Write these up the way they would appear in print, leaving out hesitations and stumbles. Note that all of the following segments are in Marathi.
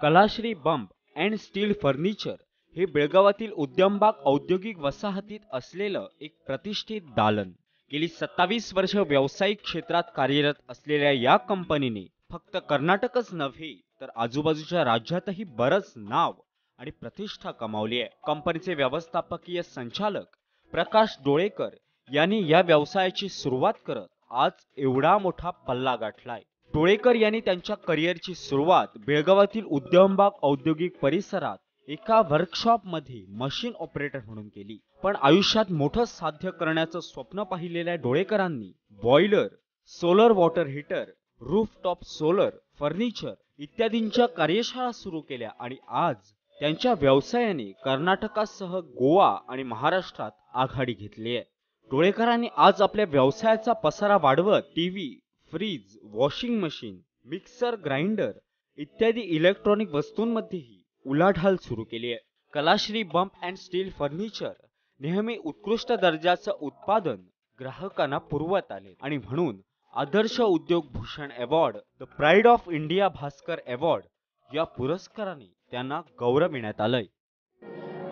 Kalashree Bamb and steel furniture हे बेळगावातील उद्यमबाग औद्योगिक वसाहतीत असलेलं एक प्रतिष्ठित दालन। गेली 27 वर्ष व्यावसायिक क्षेत्रात कार्यरत असलेल्या या कंपनीने फक्त कर्नाटकच नव्हे तर आजूबाजूच्या राज्यातही बरंच नाव आणि प्रतिष्ठा कमावली आहे। कंपनीचे व्यवस्थापकीय संचालक प्रकाश डोळेकर यांनी या व्यवसायाची सुरुवात करत आज एवढा मोठा पल्ला गाठलाय। डोळेकर यांनी त्यांच्या करिअरची सुरुवात बेळगावातील उद्यमबाग औद्योगिक परिसरात एका वर्कशॉप मध्ये मशीन ऑपरेटर म्हणून केली। पण आयुष्यात मोठं साध्य करण्याचं स्वप्न पाहिलेल्या डोळेकरांनी boiler, solar water heater, rooftop solar, furniture इत्यादींच्या कार्यशाळा सुरू केल्या आणि आज त्यांच्या व्यवसायाने कर्नाटकासह गोवा आणि महाराष्ट्रात आघाडी घेतली आहे। डोळेकरांनी आज आपल्या व्यवसायाचा पसारा वाढवत TV, fridge, washing machine, mixer, grinder इत्यादी इलेक्ट्रॉनिक वस्तूंमध्येही उलाढाल सुरू केली आहे। Kalashree Bamb and steel furniture नेहमी उत्कृष्ट दर्जाचं उत्पादन ग्राहकांना पुरवत आले आणि म्हणून आदर्श उद्योग Bhushan award, the pride of India Bhaskar award या पुरस्काराने त्यांना गौरविण्यात आलंय।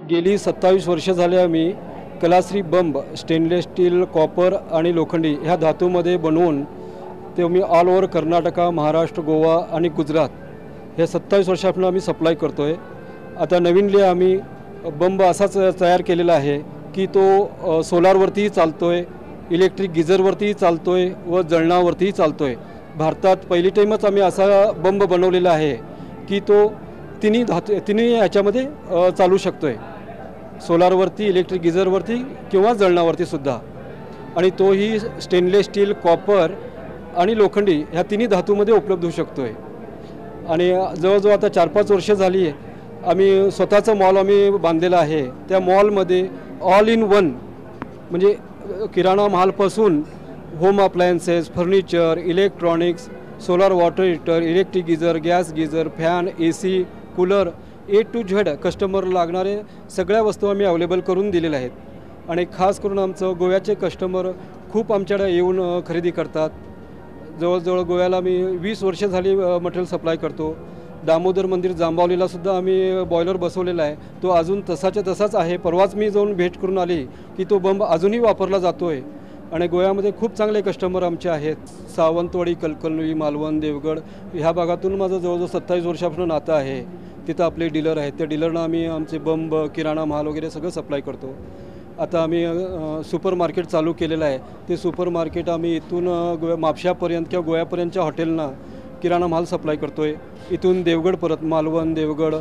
गेली 27 वर्ष झाले आम्ही कलाश्री बंब स्टेनलेस स्टील, कॉपर आणि लोखंडी ह्या धातूमध्ये बनवून ते मी ऑल ओव्हर कर्नाटका, महाराष्ट्र, गोवा आणि गुजरात हे 27 वर्षापासून आम्ही सप्लाय करतोय। आता नवीनली आम्ही बंब असाच तयार केलेला आहे की तो सोलारवरतीही चालतोय, इलेक्ट्रिक गिझरवरतीही चालतोय व जळणावरतीही चालतोय। भारतात पहिली टाईमच आम्ही असा बंब बनवलेला आहे की तो तिन्ही ह्याच्यामध्ये चालू शकतोय, सोलारवरती, इलेक्ट्रिक गिझरवरती किंवा जळणावरती सुद्धा। आणि तोही स्टेनलेस स्टील, कॉपर आणि लोखंडी ह्या तिन्ही धातूमध्ये उपलब्ध होऊ शकतोय। आणि जवळजवळ आता 4-5 वर्ष झाली आम्ही स्वतःचा मॉल आम्ही बांधलेला आहे। त्या मॉलमध्ये ऑल इन वन म्हणजे किराणा मालपासून home appliances, furniture, electronics, solar water heater, electric geyser, gas geyser, fan, AC, cooler A to Z customer लागणारे सगळ्या वस्तू आम्ही अवेलेबल करून दिलेल्या आहेत। आणि खास करून आमचं गोव्याचे कस्टमर खूप आमच्याकडे येऊन खरेदी करतात। जवळजवळ गोव्याला मी 20 वर्ष झाली मटेरियल सप्लाय करतो। दामोदर मंदिर जांभवलीला सुद्धा आम्ही बॉयलर बसवलेला आहे, तो अजून तसाच्या तसाच आहे। परवाच मी जाऊन भेट करून आली की तो बंब अजूनही वापरला जातोय। आणि गोव्यामध्ये खूप चांगले कस्टमर आमचे आहेत। सावंतवाडी, कलकलवी, मालवण, देवगड ह्या भागातून माझं जवळजवळ 27 वर्षापासून नातं आहे। तिथं आपले डीलर आहेत, त्या डीलरना आम्ही आमचे बंब, किराणा माल वगैरे सगळं सप्लाय करतो। आता आम्ही सुपर मार्केट चालू केलेलं आहे। ते सुपर मार्केट आम्ही इथून म्हापशापर्यंत किंवा गोव्यापर्यंतच्या हॉटेलना किराणा माल सप्लाय करतोय। इथून देवगड, परत मालवण, देवगड,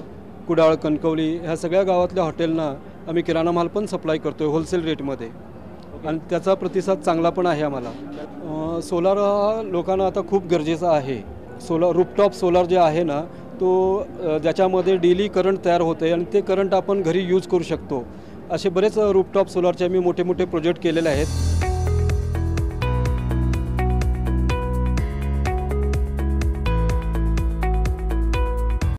कुडाळ, कणकवली ह्या सगळ्या गावातल्या हॉटेलना आम्ही किराणा माल पण सप्लाय करतोय होलसेल रेटमध्ये। आणि त्याचा प्रतिसाद चांगला पण आहे आम्हाला। सोलार लोकांना आता खूप गरजेचा आहे। सोलार रूफटॉप सोलार जे आहे ना, तो ज्याच्यामध्ये डेली करंट तयार होते आणि ते करंट आपण घरी यूज करू शकतो। असे बरेच रूफटॉप सोलारचे आम्ही मोठे मोठे प्रोजेक्ट केलेले आहेत।